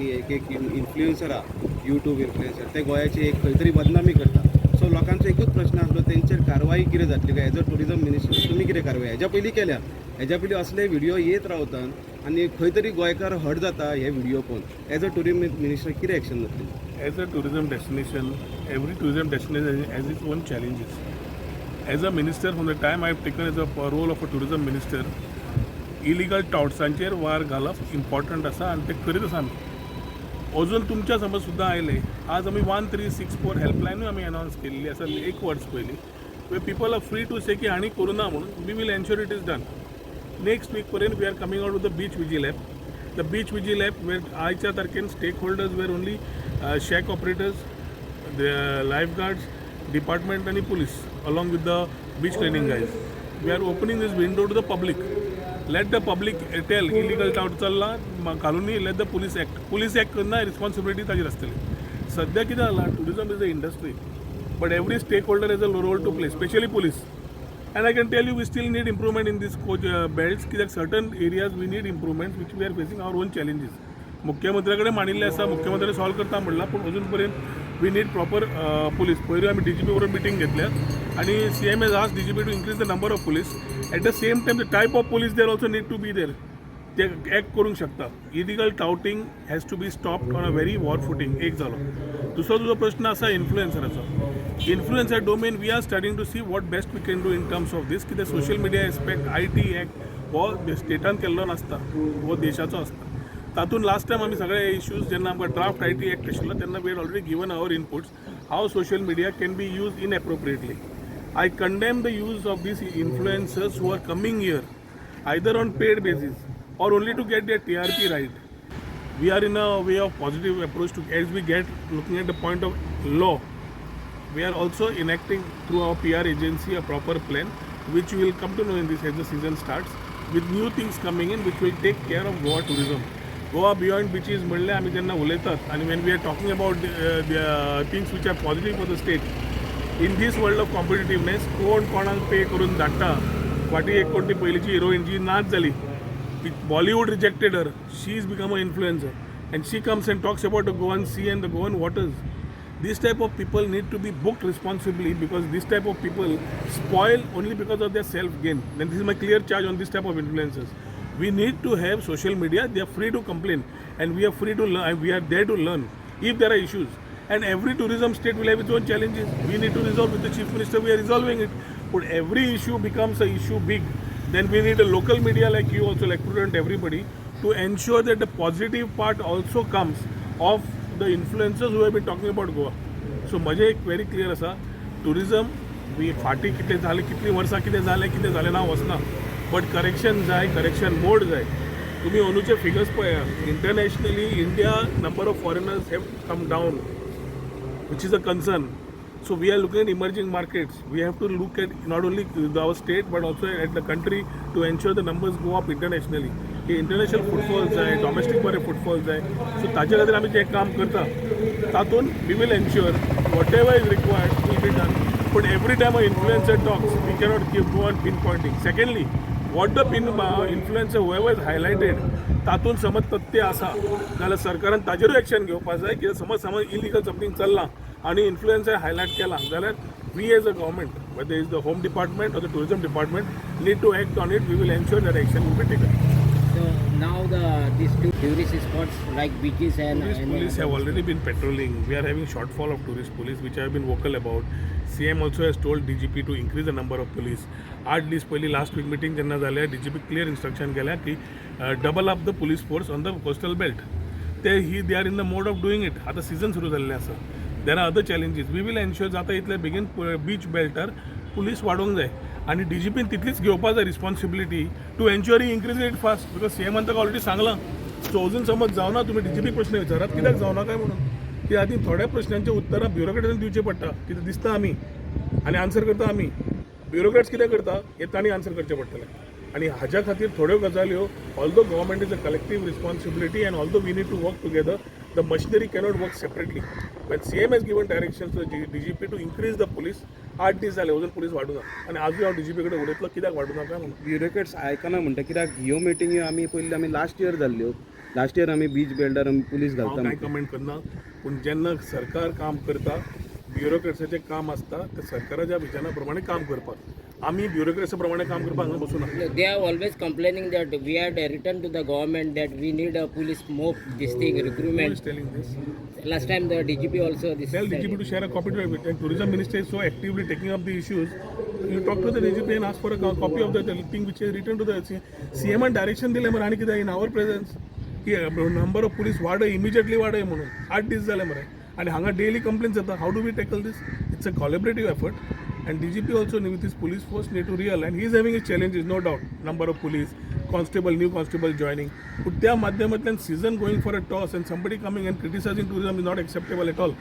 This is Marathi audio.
आनी एक इन्फ्लुएन्सर आहा यूट्यूब इन्फ्लुएन्सर ते गोंयाची एक खंय तरी बदनामी करता. सो लोकांचो एकूच प्रश्न आसलो तेंचेर कारवाई कितें जातली काय एज अ टुरिजम मिनिस्टर तुमी कितें कारवाई हेज्या पयलीं केल्या हेज्या पयलीं असले व्हिडिओ येत रावतात आनी खंय तरी गोंयकार हर्ट जाता हे व्हिडिओ पळोवन एज अ टुरिजम मिनिस्टर कितें एक्शन जातली? As a tourism destination, every tourism destination has its own challenges. As a minister, from the time I've taken as a role of a tourism minister, illegal touट्सांचेर वार घालप इम्पॉर्टंट आसा आनी ते करीत आसा आमी. अजून तुमच्या समज सुद्दां आयले आज आमी 1364 हेल्पलायनूय आमी अनावन्स केल्ली आसा एक वर्स पयलीं we people are free to say की हांणी करूं ना म्हणून we will ensure it is done. Next week पर्यंत we are coming out with the beach vigil app. The beach vigil app वेर आयच्या तारखेन स्टेक होल्डर्स वेर only shack operators, the lifeguards, department and police along with the beach cleaning guys. We are opening this window to the public. Let the public tell illegal tout चल्ला घालूनी let the police act. Police act करना responsibility ताजी आसतली. सद्या कितें जाला tourism is a industry but every stakeholder has a role to play, especially police. And I can tell you we still need improvement in this belts कित्याक certain areas we need improvements which we are facing our own challenges. मुख्यमंत्र्याकडे मांडिल्ले आसा मुख्यमंत्री सॉल्व करता म्हणला पूण अजून पर्यंत वी नीड प्रॉपर पुलीस. पयलीं आमी DGP बरोबर मिटींग घेतल्या आनी CM has asked DGP to increase the number of police. At the same time the type of police there also need to be there ते एक्ट करूंक शकता. Illegal touting has to be stopped on a very war footing. एक जालो. दुसरो तुजो प्रश्न आसा इन्फ्लुएन्सराचो. Influencer domain we are starting to see what best we can do in terms of this कित्याक social media aspect IT act हो स्टेटान केल्लो नासता हो देशाचो आसता. तातूंत लास्ट टायम आमी सगळे इश्यूज जेन्ना आमकां ड्राफ्ट IT एक्ट आशिल्लो तेन्ना we had already given our inputs how social media can be use inappropriately. I condemn the use of these influencers who are coming here either on paid basis or only to get their TRP right. We are in a way of positive approach to as we get looking at the point of law. We are also enacting through our PR agency a proper plan which you will come to know in this as the season starts with new things coming in which will take care of Goa tourism. Goa beyond beaches म्हणले आमी जेन्ना उलयतात आणि when we are talking about the things which are positive for the state in this world of competitiveness कोण कोणाक पे करून धाडटा. फाटी एक कोण ती पयलींची हिरोईन जी नाच जाली Bollywood rejected her. She's become an influencer and she comes and talks about the Goan sea and the Goan waters. This type of people need to be booked responsibly because this type of people spoil only because of their self gain. Then this is my clear charge on this type of influencers. We need to have social media. They are free to complain and we are free to learn. We are there to learn if there are issues. And every tourism state will have its own challenges. We need to resolve with the chief minister. We are resolving it. But every issue becomes a issue big. Then we need a local media like you also, like Prudent, everybody, to ensure that the positive part also comes of the influencers who have been talking about Goa. So मजे एक very clear असा tourism we फाटी कितले झाले कितली वर्सां कितें जालें ना वचना बट करेक्शन जाय करेक्शन मोड जाय. तुम्ही अंदूचे फिगर्स पळया internationally India number of foreigners have come down which is a concern. So we are looking at emerging markets. We have to look at not only our state but also at the country to ensure the numbers go up internationally. की इंटरनॅशनल फुटफॉल्स जाय डोमेस्टीक बरे फुटफॉल्स जाय. सो ताजे खातीर आमी जें काम करता तातूंत we will ensure whatever is required will be done. But every time a influencer talks we cannot go on pinpointing. Secondly what the pin influencer however is highlighted तातूंत समज तथ्य आसा जाल्यार सरकारान ताजेरूय एक्शन घेवपाक जाय. कित्याक समज इलिगल समथींग चल्लां आणि इन्फ्लुएन्सर हायलायट केला जाल्यार we as a government whether it is the home department or the tourism department need to act on it. We will ensure that action will be taken. So now these two tourist spots like beaches and police have already been patrolling. We are having shortfall of tourist police which I have been vocal about. CM also has told DGP to increase the number of police. 8 दिवस पहिली लास्ट वीक मीटिंग जेन्ना जाल्या DGP क्लियर इंस्ट्रक्शन केल्या की double up the police force on the coastal belt. They are in the mode of doing it. आता सीझन सुरू जाल्लें आसा. There are other challenges. We will ensure जाता इतले बेगीन बीच बेल्टार पुलीस वाडोवंक जाय आनी DGPन तितलीच घेवपाक जाय responsibility to ensure he increase it fast because CMन ताका ऑलरेडी सांगलां. सो अजून समज जावना तुमी DGP प्रश्न विचारात कित्याक जावना काय म्हणून की आधी थोड्या प्रश्नांचे उत्तरां ब्युरोक्रेटांनी दिवचे पडटा. कितें दिसता आमी आनी आन्सर करता आमी. ब्युरोक्रेट्स कितें करता हे तांणी आन्सर करचें पडटलें. आणि हाज्या खातीर थोड्यो गजाल्यो although government is a collective responsibility and although we need to work together. The machinery cannot work separately. when CM has given directions to the DGP to increase the police 8 दीस जाले अजून पुलीस वाडूना आनी आजूय हांव DGP कडेन उलयतलो कित्याक वाडूना काय म्हणून. ब्युरोक्रेट्स आयकना म्हणटा कित्याक ह्यो मिटिंग्यो आमी पयली आमी लास्ट इयर जाल्ल्यो लास्ट इयर आमी बीच बिल्डर आमी पुलीस हांव घालता कांय कमेंट करना पूण जेन्ना सरकार काम करता ब्युरोक्रेसीचें काम आसता ते सरकाराच्या विजना प्रमाणे काम करपाक आमी ब्युरोक्रेसी प्रमाणे काम करपाक हांगा बसूना. They are always complaining that we had written to the government that we need a police more this thing Who recruitment. is telling this? Last time the DGP also this. Tell DGP to share a copy to it. And tourism minister is so actively taking up the issues. You talk to the DGP and ask for a copy of the thing which is written to the CM and direction दिले मरे आणि कितें in our presence की number of police वाडय immediately वाडय म्हणून 8 दीस जाले मरे आणि हांगा daily complaints येता. How do we tackle this? It's a collaborative effort. And DGP also with his police force need to real and he is having his challenges, no doubt. Number of police, constable, new constable joining. But त्या माध्यमातल्यान season going for a toss and somebody coming and criticizing tourism is not acceptable at all.